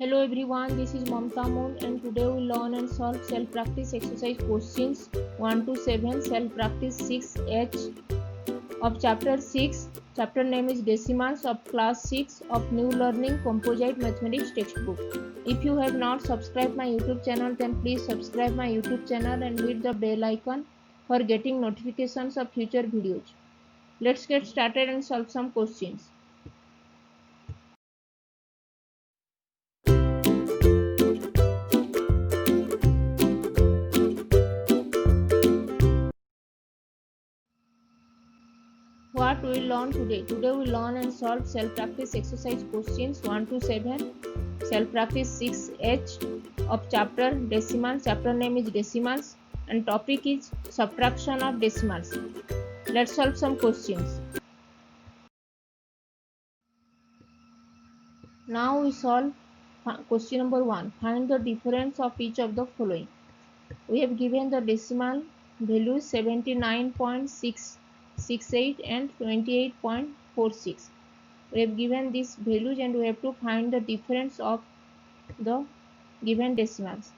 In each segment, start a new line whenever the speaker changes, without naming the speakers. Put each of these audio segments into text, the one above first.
Hello everyone, this is Mamta Moon and today we learn and solve self-practice exercise questions 1 to 7, self-practice 6H of chapter 6. Chapter name is Decimals of class 6 of New Learning Composite Mathematics textbook. If you have not subscribed my YouTube channel, then please subscribe my YouTube channel and hit the bell icon for getting notifications of future videos. Let's get started and solve some questions. What we learn today? Today we learn and solve self-practice exercise questions 1 to 7, self-practice 6H of chapter decimals. Chapter name is decimals and topic is subtraction of decimals. Let's solve some questions. Now we solve question number 1. Find the difference of each of the following. We have given the decimal values 79.668 and 28.46. We have given these values and we have to find the difference of the given decimals.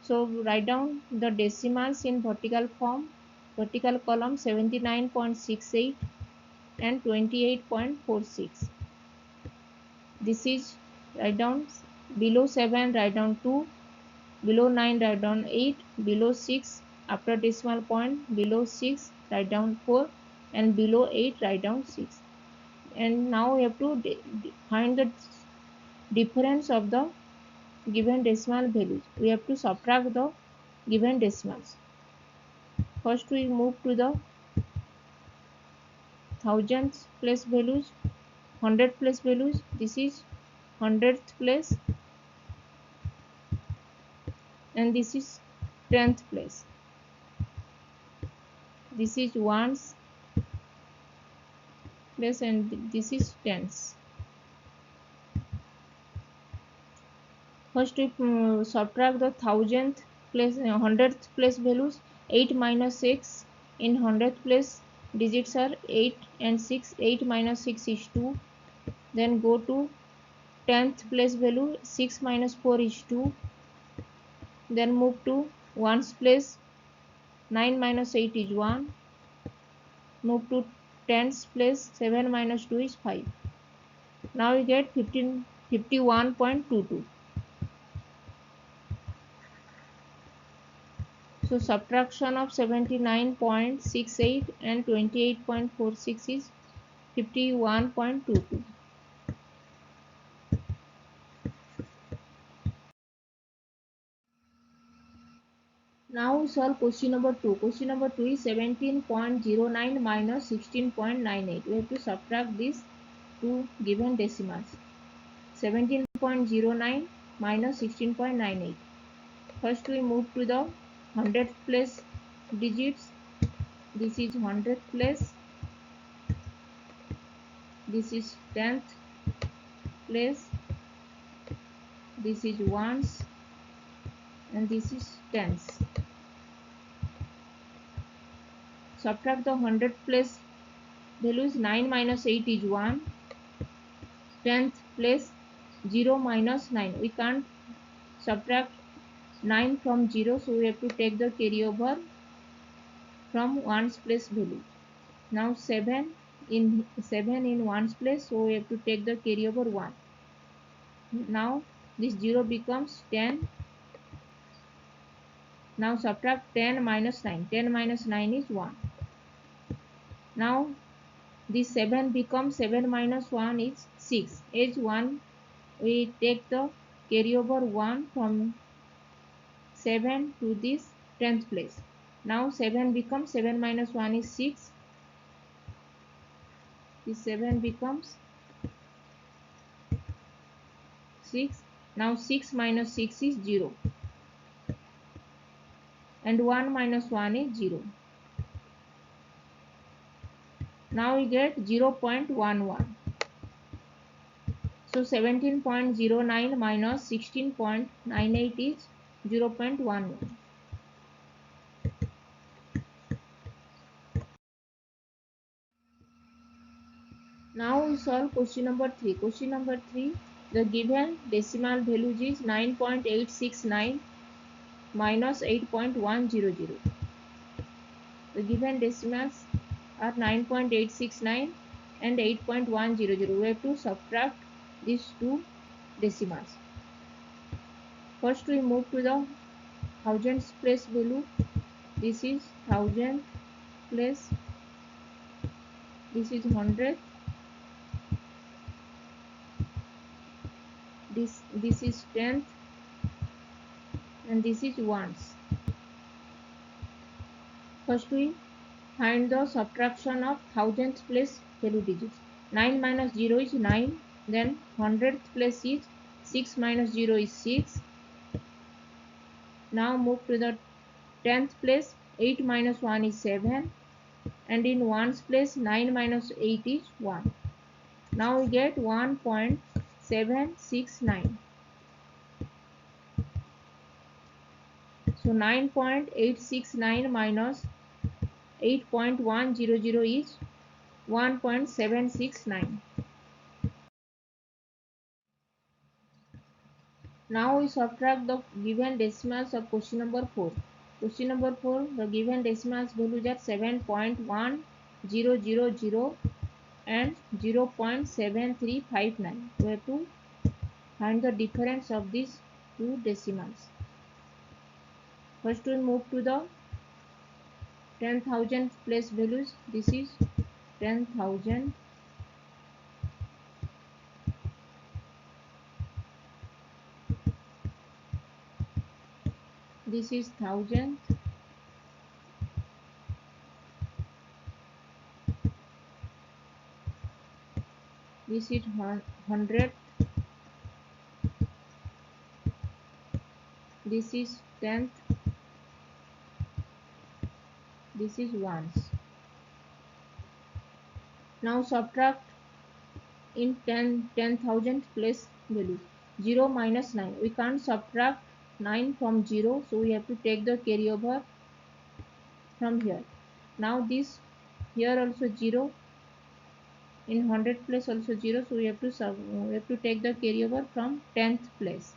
So write down the decimals in vertical form. Vertical column 79.68 and 28.46. This is write down below 7 write down 2, below 9 write down 8, below 6 after decimal point, below 6 write down 4 and below 8 write down 6. And now we have to find the difference of the given decimal values. We have to subtract the given decimals. First we move to the thousands place values, 100 place values. This is 100th place and this is 10th place. This is ones place and this is tens. First we subtract the 1000th place, 100th place values. 8 minus 6 in 100th place digits are 8 and 6. 8 minus 6 is 2. Then go to 10th place value. 6 minus 4 is 2. Then move to ones place. 9 minus 8 is 1. Move to tens place. 7 minus 2 is 5. Now we get 51.22. So subtraction of 79.68 and 28.46 is 51.22. Now we solve question number 2. Question number 2 is 17.09 minus 16.98. We have to subtract these two given decimals. 17.09 minus 16.98. First we move to the 100th place digits. This is 100th place. This is 10th place. This is ones and this is tens. Subtract the 100th place values. 9 minus 8 is 1. 10th place 0 minus 9. We can't subtract 9 from 0, so we have to take the carryover from 1's place value. Now 7 in 1's place, so we have to take the carryover 1. Now this 0 becomes 10. Now subtract 10 minus 9. 10 minus 9 is 1. Now this 7 becomes 7 minus 1 is 6. As 1 we take the carryover 1 from 7 to this 10th place. Now 7 becomes 7 minus 1 is 6. This 7 becomes 6. Now 6 minus 6 is 0. And 1 minus 1 is 0. Now we get 0.11. So 17.09 minus 16.98 is 0.11. Now we solve question number 3. Question number 3, The given decimal value is 9.869 minus 8.100. The given decimals are 9.869 and 8.100. We have to subtract these two decimals. First we move to the thousands place value. This is thousand place. This is hundred. This is tenth, and this is ones. First we find the subtraction of thousandth place value digits. 9 minus 0 is 9. Then hundredth place is 6 minus 0 is 6. Now move to the 10th place. 8 minus 1 is 7. And in ones place 9 minus 8 is 1. Now we get 1.769. So 9.869 minus 8.100 is 1.769. Now we subtract the given decimals of question number 4. Question number 4, the given decimals values are 7.1000 and 0.7359. We have to find the difference of these two decimals. First we move to the 10,000 place values. This is 10,000. This is 1000. This is 100. This is tenth. This is ones. Now subtract in 10,000 place values. 0 minus 9. We can't subtract 9 from 0, so we have to take the carryover from here. Now this here also 0. In 100 place also 0, so we have to take the carryover from 10th place.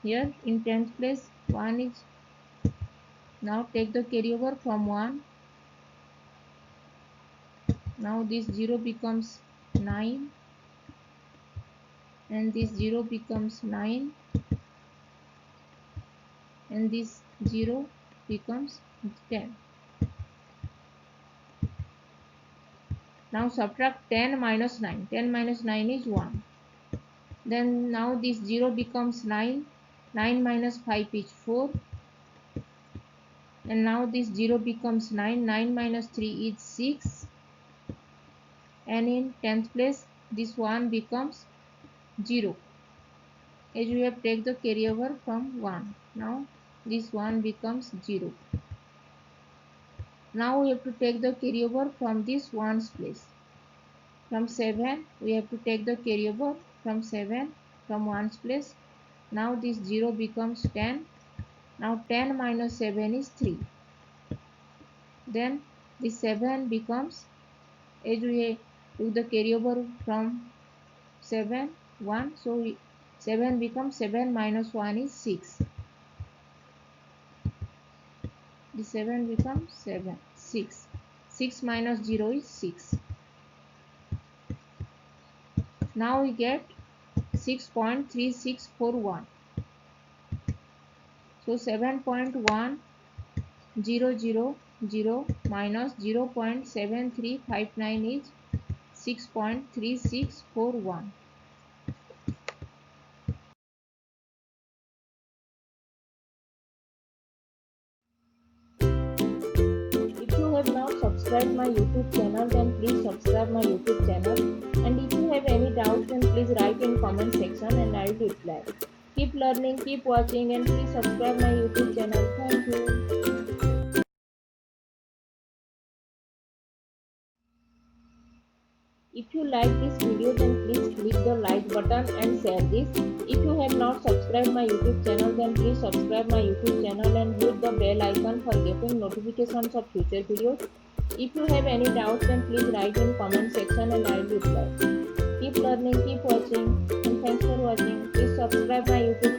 Here in 10th place 1 is. Now take the carryover from 1. Now this 0 becomes 9 and this 0 becomes 9 and this 0 becomes 10. Now subtract 10 minus 9. 10 minus 9 is 1. Then now this 0 becomes 9. 9 minus 5 is 4. And now this 0 becomes 9. 9 minus 3 is 6. And in 10th place this 1 becomes 0. As we have taken the carryover from 1. Now this 1 becomes 0. Now we have to take the carryover from this 1's place. From 7 we have to take the carryover from 7 from 1's place. Now this 0 becomes 10. Now 10 minus 7 is 3. Then this 7 becomes, as we took the carryover from 7, 1. So 7 becomes 7 minus 1 is 6. The 7 becomes 6. 6 minus 0 is 6. Now we get 6.3641. So 7.1000 minus 0.7359 is 6.3641. If you have not subscribed my YouTube channel, then please subscribe my YouTube channel. And if you have any doubts, then please write in comment section and I will reply. Keep learning, keep watching, and please subscribe my YouTube channel. Thank you. If you like this video, then please click the like button and share this. If you have not subscribed my YouTube channel, then please subscribe my YouTube channel and hit the bell icon for getting notifications of future videos. If you have any doubts, then please write in comment section and I will reply. Keep learning, keep watching, and thank you. subscribe my YouTube